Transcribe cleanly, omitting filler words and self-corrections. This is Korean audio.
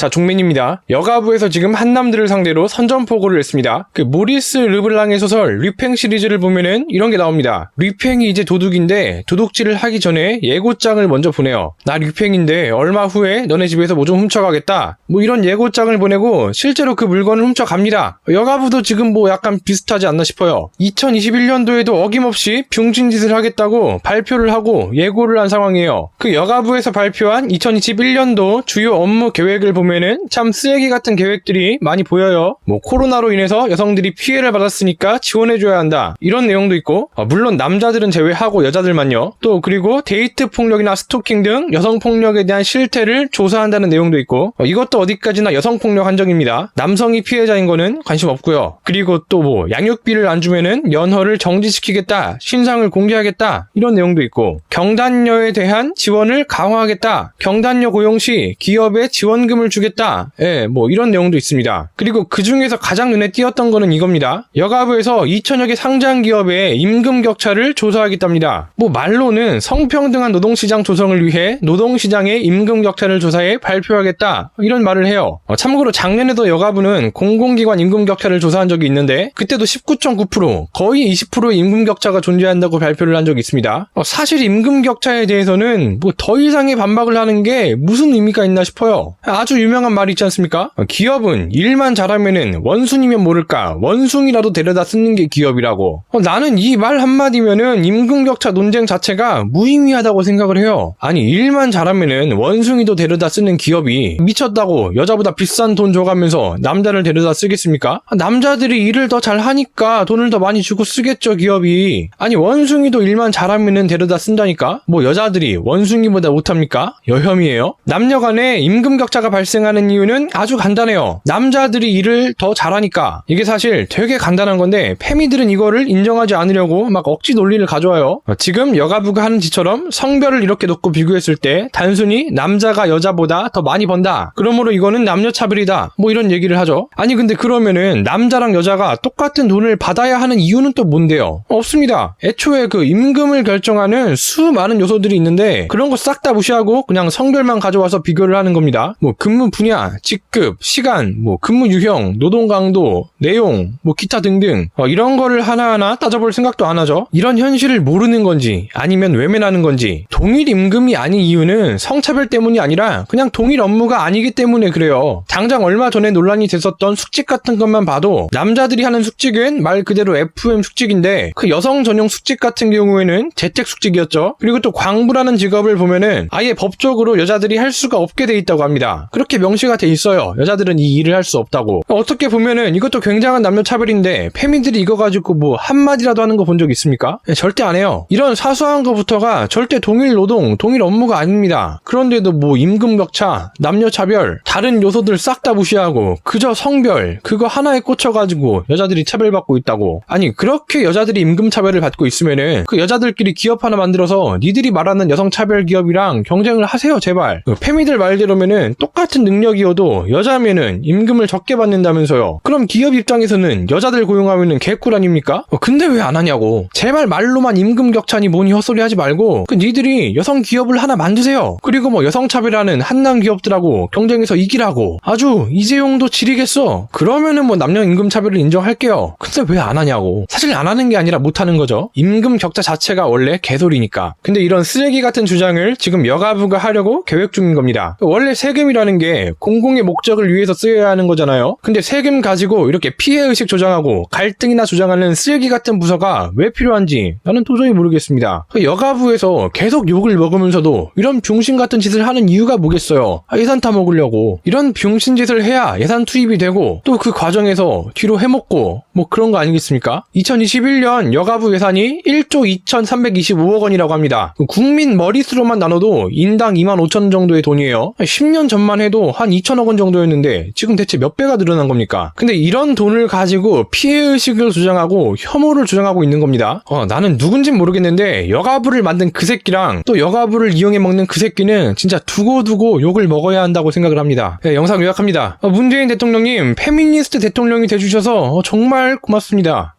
자, 종맨입니다. 여가부에서 지금 한남들을 상대로 선전포고를 했습니다. 그 모리스 르블랑의 소설 류팽 시리즈를 보면은 이런 게 나옵니다. 류팽이 이제 도둑인데 도둑질을 하기 전에 예고장을 먼저 보내요. 나 류팽인데 얼마 후에 너네 집에서 뭐 좀 훔쳐가겠다. 뭐 이런 예고장을 보내고 실제로 그 물건을 훔쳐갑니다. 여가부도 지금 뭐 약간 비슷하지 않나 싶어요. 2021년도에도 어김없이 병신짓을 하겠다고 발표를 하고 예고를 한 상황이에요. 그 여가부에서 발표한 2021년도 주요 업무 계획을 보면은 참 쓰레기 같은 계획들이 많이 보여요. 뭐 코로나로 인해서 여성들이 피해를 받았으니까 지원해줘야 한다. 이런 내용도 있고, 물론 남자들은 제외하고 여자들만요. 또 그리고 데이트 폭력이나 스토킹 등 여성 폭력에 대한 실태를 조사한다는 내용도 있고, 이것도 어디까지나 여성 폭력 한정입니다. 남성이 피해자인 거는 관심 없고요. 그리고 또 뭐 양육비를 안 주면은 연허를 정지시키겠다, 신상을 공개하겠다, 이런 내용도 있고, 경단녀에 대한 지원을 강화하겠다, 경단녀 고용 시 기업에 지원금을 주겠다, 뭐 이런 내용도 있습니다. 그리고 그 중에서 가장 눈에 띄었던 거는 이겁니다. 여가부에서 2000여 개 상장 기업의 임금 격차를 조사하겠답니다. 뭐 말로는 성평등한 노동시장 조성을 위해 노동시장의 임금 격차를 조사해 발표하겠다, 이런 말을 해요. 참고로 작년에도 여가부는 공공기관 임금 격차를 조사한 적이 있는데 그때도 19.9%, 거의 20%의 임금 격차가 존재한다고 발표를 한 적이 있습니다. 사실 임금 격차에 대해서는 뭐 더 이상의 반박을 하는 게 무슨 의미가 있나 싶어요. 아주 유명한 말이 있지 않습니까? 기업은 일만 잘하면은 원순이면 모를까 원숭이라도 데려다 쓰는 게 기업이라고. 나는 이 말 한마디면은 임금 격차 논쟁 자체가 무의미하다고 생각을 해요. 아니, 일만 잘하면은 원숭이도 데려다 쓰는 기업이 미쳤다고 여자보다 비싼 돈 줘가면서 남자를 데려다 쓰겠습니까? 남자들이 일을 더 잘하니까 돈을 더 많이 주고 쓰겠죠, 기업이. 아니, 원숭이도 일만 잘하면은 데려다 쓴다니까? 뭐 여자들이 원숭이보다 못합니까? 여혐이에요? 남녀 간에 임금 격차가 발생하는 이유는 아주 간단해요. 남자들이 일을 더 잘하니까. 이게 사실 되게 간단한 건데 페미들은 이거를 인정하지 않으려고 막 억지 논리를 가져와요. 지금 여가부가 하는 짓처럼 성별을 이렇게 놓고 비교했을 때 단순히 남자가 여자보다 더 많이 번다, 그러므로 이거는 남녀차별이다, 뭐 이런 얘기를 하죠. 아니 근데 그러면은 남자랑 여자가 똑같은 돈을 받아야 하는 이유는 또 뭔데요? 없습니다. 애초에 그 임금을 결정하는 수많은 요소들이 있는데 그런 거 싹 다 무시하고 그냥 성별만 가져와서 비교를 하는 겁니다. 뭐 근무 분야, 직급, 시간, 뭐 근무 유형, 노동 강도, 내용, 뭐 기타 등등 이런 거를 하나하나 따져볼 생각도 안 하죠. 이런 현실을 모르는 건지 아니면 외면하는 건지. 동일 임금이 아닌 이유는 성차별 때문이 아니라 그냥 동일 업무가 아니기 때문에 그래요. 당장 얼마 전에 논란이 됐었던 숙직 같은 것만 봐도 남자들이 하는 숙직은 말 그대로 FM 숙직인데 그 여성 전용 숙직 같은 경우에는 재택 숙직이었죠. 그리고 또 광부라는 직업을 보면은 아예 법적으로 여자들이 할 수가 없게 돼 있다고 합니다. 그렇게 명시가 돼 있어요. 여자들은 이 일을 할 수 없다고. 어떻게 보면은 이것도 굉장한 남녀차별인데 페미들이 이거 가지고 뭐 한마디라도 하는 거 본 적 있습니까? 절대 안 해요. 이런 사소한 거부터가 절대 동일 노동, 동일 업무가 아닙니다. 그런데도 뭐 임금 격차, 남녀차별, 다른 요소들 싹 다 무시하고 그저 성별, 그거 하나에 꽂혀가지고 여자들이 차별받고 있다고. 아니 그렇게 여자들이 임금 차별을 받고 있으면은 그 여자들끼리 기업 하나 만들어서 니들이 말하는 여성차별 기업이랑 경쟁을 하세요, 제발. 페미들 말대로면은 똑같은 능력이어도 여자면은 임금을 적게 받는다면서요. 그럼 기업 입장에서는 여자들 고용하면은 개꿀 아닙니까? 근데 왜 안 하냐고. 제발 말로만 임금 격차니 뭐니 헛소리 하지 말고 니들이 여성 기업을 하나 만드세요. 그리고 뭐 여성차별하는 한남 기업들하고 경쟁해서 이기라고. 아주 이재용도 지리겠어. 그러면은 뭐 남녀 임금 차별을 인정할게요. 근데 왜 안 하냐고. 사실 안 하는 게 아니라 못 하는 거죠. 임금 격차 자체가 원래 개소리니까. 근데 이런 쓰레기 같은 주장을 지금 여가부가 하려고 계획 중인 겁니다. 원래 세금이라는 게 공공의 목적을 위해서 쓰여야 하는 거잖아요. 근데 세금 가지고 이렇게 피해의식 조장하고 갈등이나 조장하는 쓰레기 같은 부서가 왜 필요한지 나는 도저히 모르겠습니다. 여가부에서 계속 욕을 먹으면서도 이런 병신 같은 짓을 하는 이유가 뭐겠어요? 예산 타먹으려고. 이런 병신 짓을 해야 예산 투입이 되고 또 그 과정에서 뒤로 해먹고 뭐 그런 거 아니겠습니까? 2021년 여가부 예산이 1조 2325억 원이라고 합니다. 국민 머릿수로만 나눠도 인당 25,000원 정도의 돈이에요. 10년 전만 해도 한 2천억 원 정도였는데 지금 대체 몇 배가 늘어난 겁니까? 근데 이런 돈을 가지고 피해의식을 주장하고 혐오를 주장하고 있는 겁니다. 나는 누군진 모르겠는데 여가부를 만든 그 새끼랑 또 여가부를 이용해 먹는 그 새끼는 진짜 두고두고 욕을 먹어야 한다고 생각을 합니다. 영상 요약합니다. 문재인 대통령님 페미니스트 대통령이 돼주셔서 정말 고맙습니다.